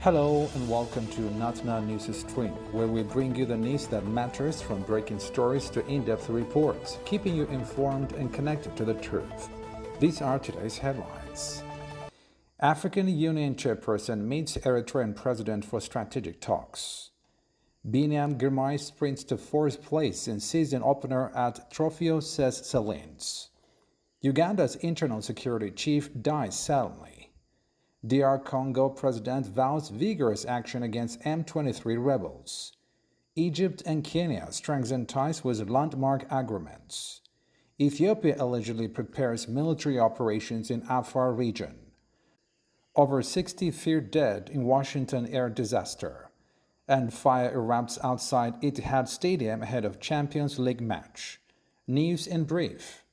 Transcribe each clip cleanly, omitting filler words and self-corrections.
Hello and welcome to Natna News Stream, where we bring you the news that matters from breaking stories to in-depth reports, keeping you informed and connected to the truth. These are today's headlines. African Union chairperson meets Eritrean president for strategic talks. Binyam Girmay sprints to fourth place in season opener at Trofeo Ses Salines. Uganda's internal security chief dies suddenly. DR Congo president vows vigorous action against M23 rebels. Egypt and Kenya strengthen ties with landmark agreements. Ethiopia allegedly prepares military operations in Afar region. Over 60 feared dead in Washington air disaster. And fire erupts outside Etihad Stadium ahead of Champions League match. News in brief.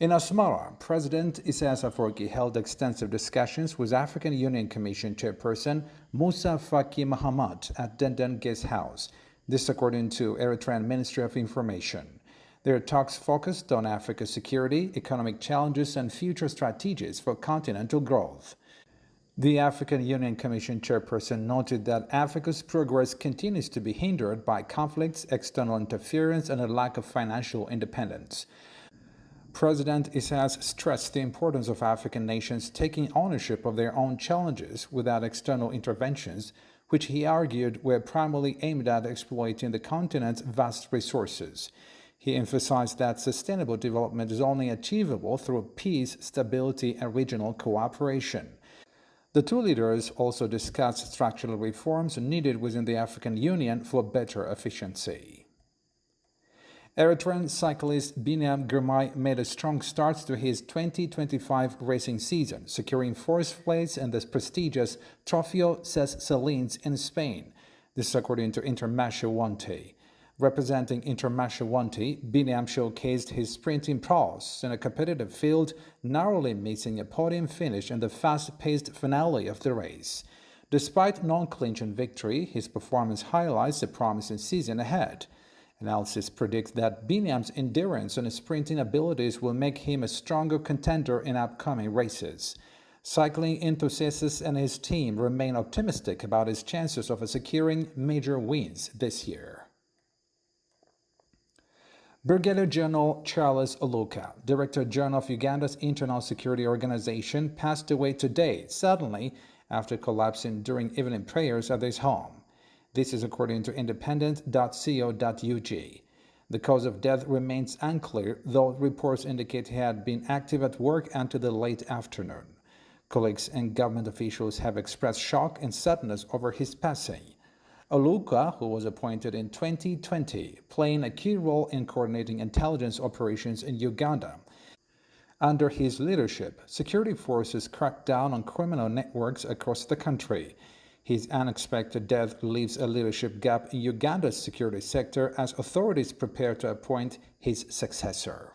In Asmara, President Isaias Afwerki held extensive discussions with African Union Commission chairperson Musa Faki Mahamat at Denden Guest House, this according to Eritrean Ministry of Information. Their talks focused on Africa's security, economic challenges, and future strategies for continental growth. The African Union Commission chairperson noted that Africa's progress continues to be hindered by conflicts, external interference, and a lack of financial independence. President Isaias stressed the importance of African nations taking ownership of their own challenges without external interventions, which he argued were primarily aimed at exploiting the continent's vast resources. He emphasized that sustainable development is only achievable through peace, stability, and regional cooperation. The two leaders also discussed structural reforms needed within the African Union for better efficiency. Eritrean cyclist Binyam Girmay made a strong start to his 2025 racing season, securing fourth place in the prestigious Trofeo Ses Salines in Spain. This according to Intermarché. Representing Intermarché, Binyam showcased his sprinting prowess in a competitive field, narrowly missing a podium finish in the fast-paced finale of the race. Despite non-clinching victory, his performance highlights a promising season ahead. Analysis predicts that Binyam's endurance and sprinting abilities will make him a stronger contender in upcoming races. Cycling enthusiasts and his team remain optimistic about his chances of securing major wins this year. Brigadier General Charles Oluka, Director General of Uganda's Internal Security Organization, passed away today, suddenly, after collapsing during evening prayers at his home. This is according to independent.co.ug. The cause of death remains unclear, though reports indicate he had been active at work until the late afternoon. Colleagues and government officials have expressed shock and sadness over his passing. Oluka, who was appointed in 2020, playing a key role in coordinating intelligence operations in Uganda. Under his leadership, security forces cracked down on criminal networks across the country. His unexpected death leaves a leadership gap in Uganda's security sector as authorities prepare to appoint his successor.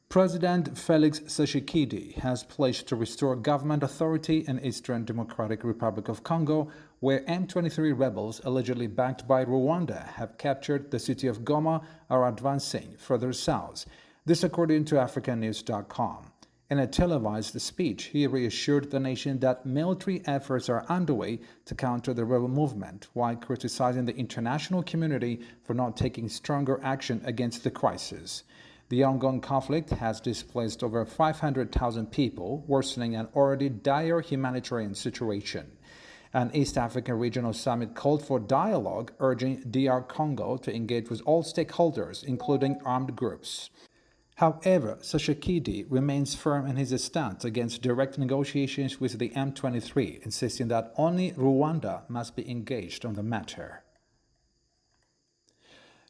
President Felix Tshisekedi has pledged to restore government authority in Eastern Democratic Republic of Congo, where M23 rebels, allegedly backed by Rwanda, have captured the city of Goma and are advancing further south. This according to AfricanNews.com. In a televised speech, he reassured the nation that military efforts are underway to counter the rebel movement, while criticizing the international community for not taking stronger action against the crisis. The ongoing conflict has displaced over 500,000 people, worsening an already dire humanitarian situation. An East African Regional Summit called for dialogue, urging DR Congo to engage with all stakeholders, including armed groups. However, Tshisekedi remains firm in his stance against direct negotiations with the M23, insisting that only Rwanda must be engaged on the matter.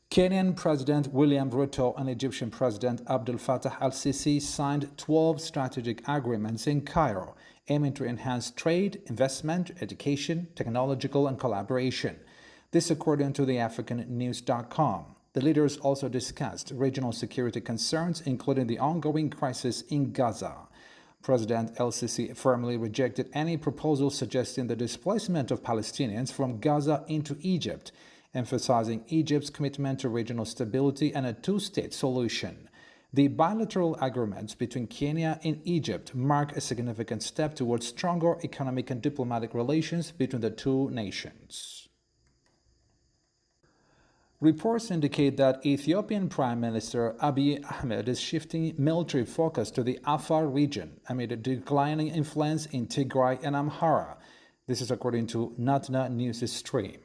Kenyan President William Ruto and Egyptian President Abdel Fattah al-Sisi signed 12 strategic agreements in Cairo, aiming to enhance trade, investment, education, technological, and collaboration. This according to the AfricanNews.com. The leaders also discussed regional security concerns, including the ongoing crisis in Gaza. President el-Sisi firmly rejected any proposal suggesting the displacement of Palestinians from Gaza into Egypt, emphasizing Egypt's commitment to regional stability and a two-state solution. The bilateral agreements between Kenya and Egypt mark a significant step towards stronger economic and diplomatic relations between the two nations. Reports indicate that Ethiopian Prime Minister Abiy Ahmed is shifting military focus to the Afar region amid a declining influence in Tigray and Amhara. This is according to Natna News Stream.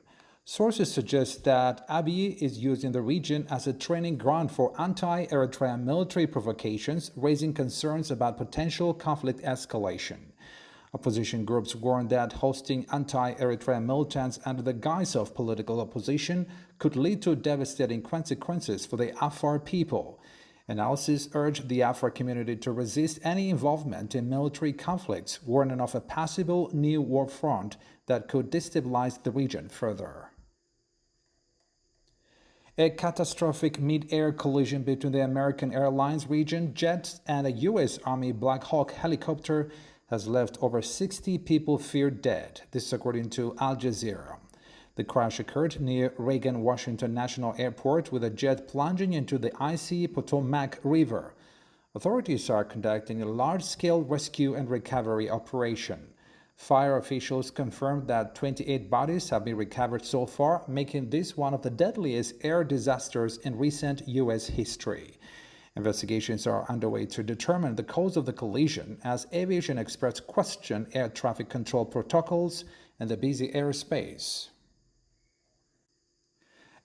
Sources suggest that Abiy is using the region as a training ground for anti-Eritrea military provocations, raising concerns about potential conflict escalation. Opposition groups warn that hosting anti-Eritrea militants under the guise of political opposition could lead to devastating consequences for the Afar people. Analysis urged the Afar community to resist any involvement in military conflicts, warning of a possible new war front that could destabilize the region further. A catastrophic mid-air collision between the American Airlines region jet and a U.S. Army Black Hawk helicopter has left over 60 people feared dead. This is according to Al Jazeera. The crash occurred near Reagan Washington National Airport with a jet plunging into the icy Potomac River. Authorities are conducting a large-scale rescue and recovery operation. Fire officials confirmed that 28 bodies have been recovered so far, making this one of the deadliest air disasters in recent U.S. history. Investigations are underway to determine the cause of the collision as aviation experts question air traffic control protocols and the busy airspace.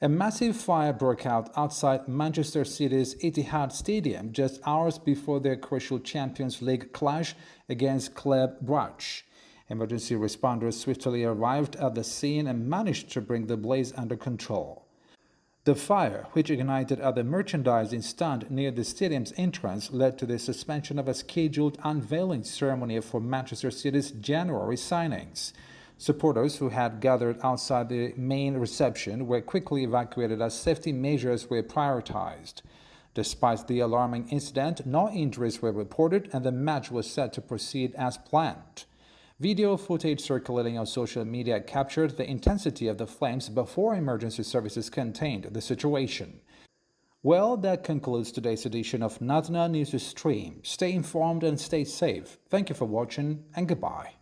A massive fire broke out outside Manchester City's Etihad Stadium just hours before their crucial Champions League clash against Club Brugge. Emergency responders swiftly arrived at the scene and managed to bring the blaze under control. The fire, which ignited at the merchandising stand near the stadium's entrance, led to the suspension of a scheduled unveiling ceremony for Manchester City's January signings. Supporters who had gathered outside the main reception were quickly evacuated as safety measures were prioritized. Despite the alarming incident, no injuries were reported and the match was set to proceed as planned. Video footage circulating on social media captured the intensity of the flames before emergency services contained the situation. Well, that concludes today's edition of Natna News Stream. Stay informed and stay safe. Thank you for watching and goodbye.